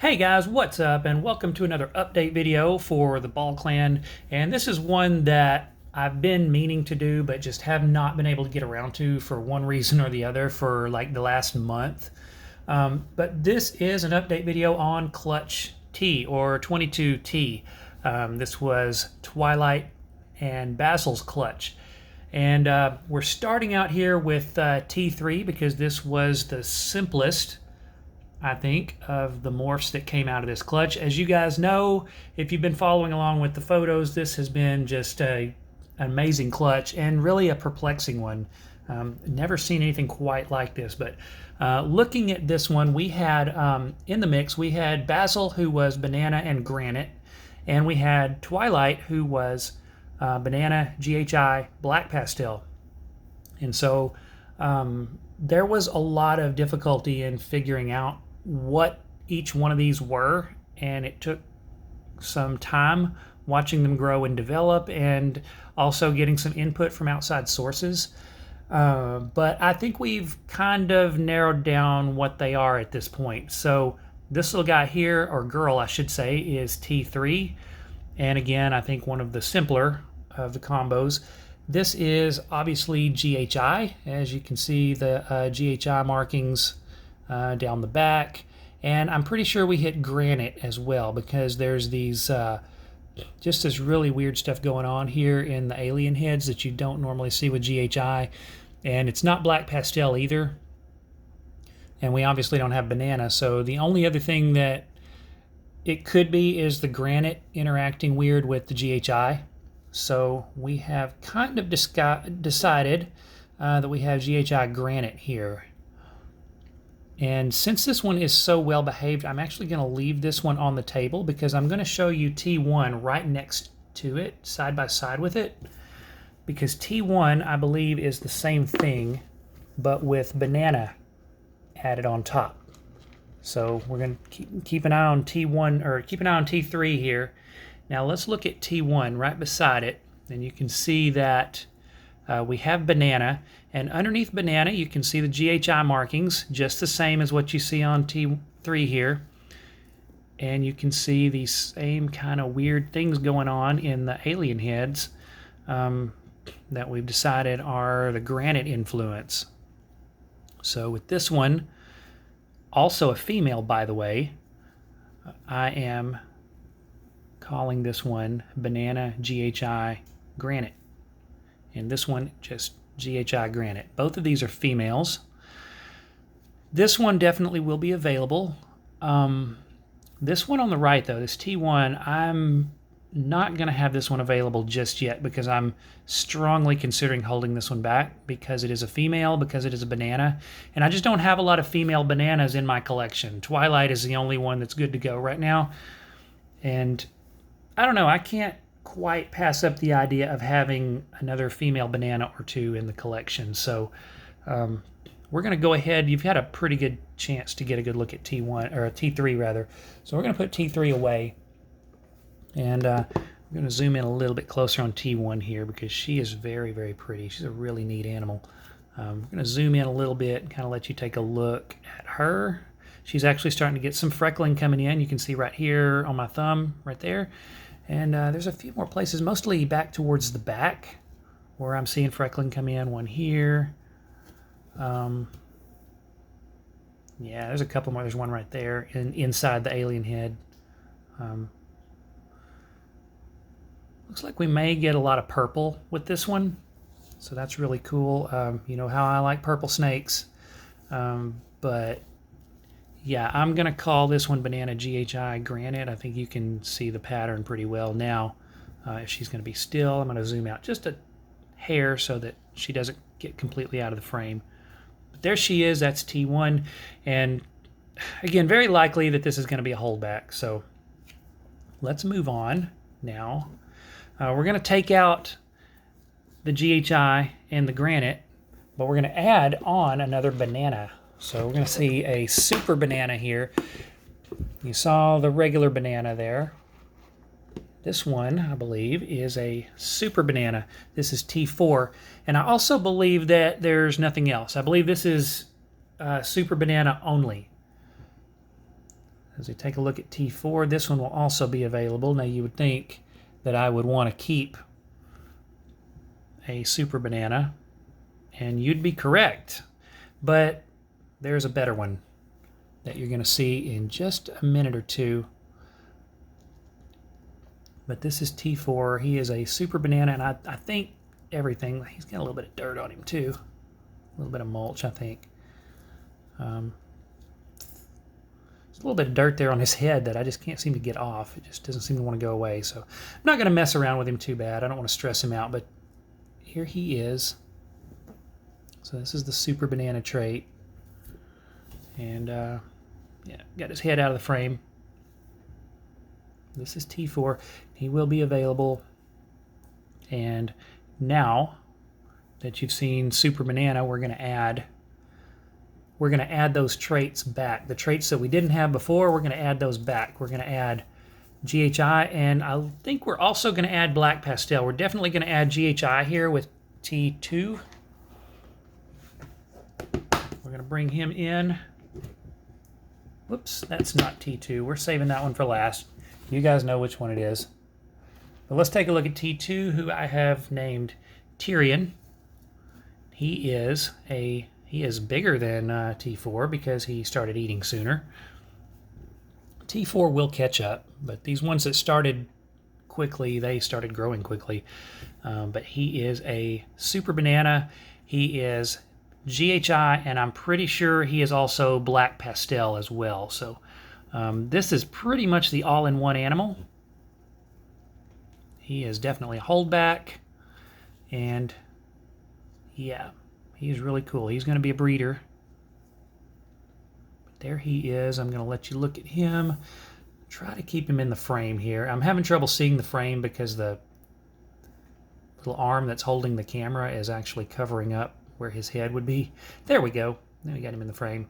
Hey guys, what's up? And welcome to another update video for the Ball Clan. And this is one that I've been meaning to do, but just have not been able to get around to for one reason or the other for like the last month. But this is an update video on Clutch T or 22T. This was Twilight and Basil's clutch. And we're starting out here with T3 because this was the simplest, I think, of the morphs that came out of this clutch. As you guys know, if you've been following along with the photos, this has been just an amazing clutch and really a perplexing one. Never seen anything quite like this, but looking at this one, we had in the mix, we had Basil, who was banana and granite, and we had Twilight, who was banana, GHI, black pastel. And so there was a lot of difficulty in figuring out what each one of these were, and it took some time watching them grow and develop and also getting some input from outside sources. But I think we've kind of narrowed down what they are at this point. So this little guy here, or girl I should say, is T3. And again, I think one of the simpler of the combos. This is obviously GHI, as you can see the GHI markings down the back, and I'm pretty sure we hit granite as well because there's these just this really weird stuff going on here in the alien heads that you don't normally see with GHI, and it's not black pastel either, and we obviously don't have banana, so the only other thing that it could be is the granite interacting weird with the GHI. So we have kind of decided that we have GHI granite here. And since this one is so well behaved, I'm actually going to leave this one on the table because I'm going to show you T1 right next to it, side by side with it. Because T1, I believe, is the same thing, but with banana added on top. So we're going to keep an eye on T1, or keep an eye on T3 here. Now let's look at T1 right beside it, and you can see that we have banana, and underneath banana you can see the GHI markings, just the same as what you see on T3 here. And you can see these same kind of weird things going on in the alien heads that we've decided are the granite influence. So with this one, also a female by the way, I am calling this one banana GHI granite, and this one just GHI granite. Both of these are females. This one definitely will be available. This one on the right though, this T1, I'm not going to have this one available just yet because I'm strongly considering holding this one back because it is a female, because it is a banana, and I just don't have a lot of female bananas in my collection. Twilight is the only one that's good to go right now, and I don't know, I can't quite pass up the idea of having another female banana or two in the collection. So we're going to go ahead. You've had a pretty good chance to get a good look at T1, or T3 rather. So we're going to put T3 away. And I'm going to zoom in a little bit closer on T1 here because she is very, very pretty. She's a really neat animal. We're going to zoom in a little bit and kind of let you take a look at her. She's actually starting to get some freckling coming in. You can see right here on my thumb, right there. And there's a few more places, mostly back towards the back, where I'm seeing freckling come in. One here. Yeah, there's a couple more. There's one right there inside the alien head. Looks like we may get a lot of purple with this one, so that's really cool. You know how I like purple snakes, but yeah, I'm going to call this one banana GHI granite. I think you can see the pattern pretty well now. If she's going to be still, I'm going to zoom out just a hair so that she doesn't get completely out of the frame. But there she is. That's T1. And again, very likely that this is going to be a holdback. So let's move on now. We're going to take out the GHI and the granite, but we're going to add on another banana. So we're going to see a super banana here. You saw the regular banana there. This one, I believe, is a super banana. This is T4. And I also believe that there's nothing else. I believe this is super banana only. As we take a look at T4, this one will also be available. Now you would think that I would want to keep a super banana, and you'd be correct. But there's a better one that you're going to see in just a minute or two. But this is T4. He is a super banana, and I think everything, he's got a little bit of dirt on him too. A little bit of mulch, I think. There's a little bit of dirt there on his head that I just can't seem to get off. It just doesn't seem to want to go away. So I'm not going to mess around with him too bad. I don't want to stress him out, but here he is. So this is the super banana trait. And yeah, got his head out of the frame. This is T4. He will be available. And now that you've seen super banana, we're going to add those traits back. The traits that we didn't have before, we're going to add those back. We're going to add GHI, and I think we're also going to add black pastel. We're definitely going to add GHI here with T2. We're going to bring him in. Whoops, that's not T2. We're saving that one for last. You guys know which one it is. But let's take a look at T2, who I have named Tyrion. He is bigger than T4 because he started eating sooner. T4 will catch up, but these ones that started quickly, they started growing quickly. But he is a super banana. He is GHI, and I'm pretty sure he is also black pastel as well. So this is pretty much the all-in-one animal. He is definitely a holdback, and yeah, he's really cool. He's going to be a breeder. But there he is. I'm going to let you look at him. Try to keep him in the frame here. I'm having trouble seeing the frame because the little arm that's holding the camera is actually covering up where his head would be. There we go. Now we got him in the frame.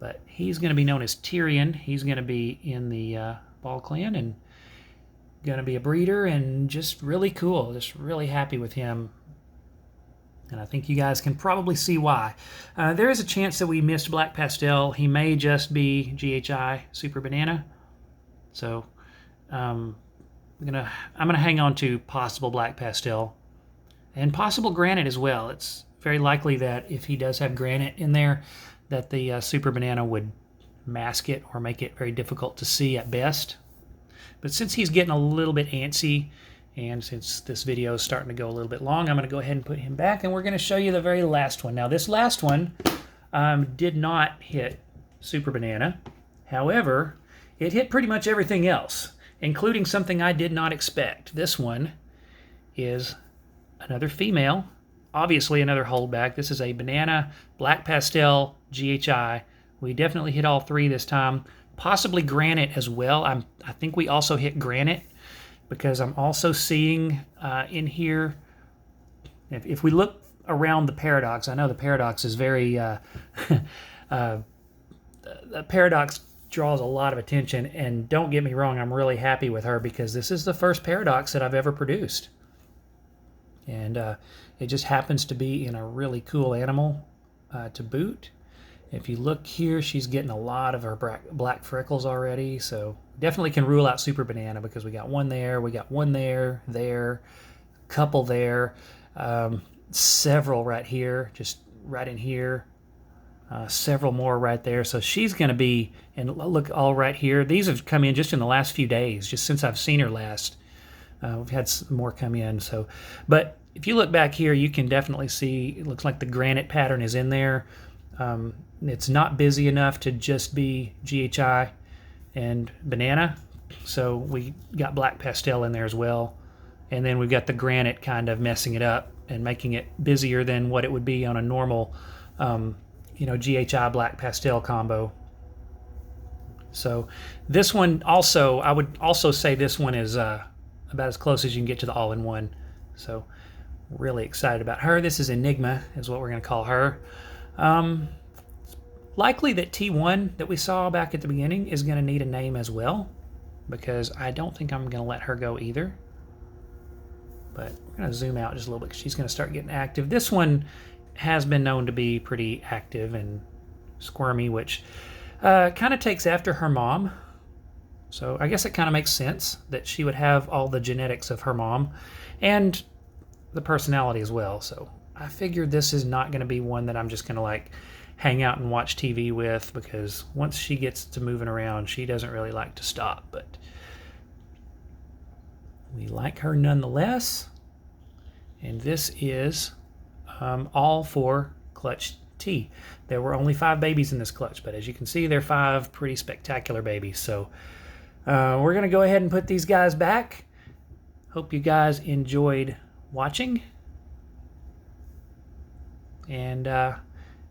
But he's going to be known as Tyrion. He's going to be in the Ball Clan and going to be a breeder, and just really cool. Just really happy with him. And I think you guys can probably see why. There is a chance that we missed black pastel. He may just be GHI super banana. So I'm gonna hang on to possible black pastel and possible granite as well. It's very likely that if he does have granite in there, that the super banana would mask it or make it very difficult to see at best. But since he's getting a little bit antsy, and since this video is starting to go a little bit long, I'm going to go ahead and put him back, and we're going to show you the very last one. Now, this last one did not hit super banana. However, it hit pretty much everything else, including something I did not expect. This one is another female. Obviously another holdback. This is a banana, black pastel, GHI. We definitely hit all three this time. Possibly granite as well. I think we also hit granite because I'm also seeing in here, if we look around the paradox, I know the paradox is very, the paradox draws a lot of attention, and don't get me wrong, I'm really happy with her because this is the first paradox that I've ever produced. And it just happens to be in a really cool animal to boot. If you look here, she's getting a lot of her black freckles already, so definitely can rule out super banana because we got one there, there, couple there, several right here, just right in here, several more right there. So she's going to be, and look, all right here. These have come in just in the last few days, just since I've seen her last. We've had some more come in. So, but if you look back here, you can definitely see it looks like the granite pattern is in there. It's not busy enough to just be GHI and banana, so we got black pastel in there as well. And then we've got the granite kind of messing it up and making it busier than what it would be on a normal, GHI black pastel combo. So this one also, I would also say this one is about as close as you can get to the all-in-one. So really excited about her. This is Enigma is what we're going to call her. Likely that T1 that we saw back at the beginning is going to need a name as well, because I don't think I'm going to let her go either. But we're going to zoom out just a little bit because she's going to start getting active. This one has been known to be pretty active and squirmy, which kind of takes after her mom. So I guess it kind of makes sense that she would have all the genetics of her mom and the personality as well. So I figured this is not going to be one that I'm just going to like hang out and watch TV with, because once she gets to moving around, she doesn't really like to stop. But we like her nonetheless. And this is all for clutch T. There were only 5 babies in this clutch, but as you can see, they're 5 pretty spectacular babies. So we're going to go ahead and put these guys back. Hope you guys enjoyed watching. And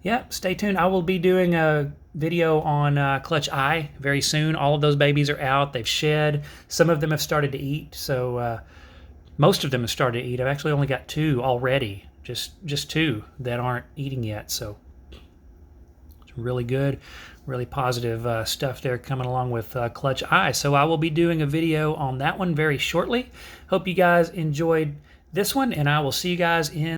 yeah, stay tuned. I will be doing a video on clutch I very soon. All of those babies are out. They've shed. Some of them have started to eat. So most of them have started to eat. I've actually only got 2 already. Just 2 that aren't eating yet. So it's really good, really positive stuff there coming along with clutch I. So I will be doing a video on that one very shortly. Hope you guys enjoyed this one, and I will see you guys in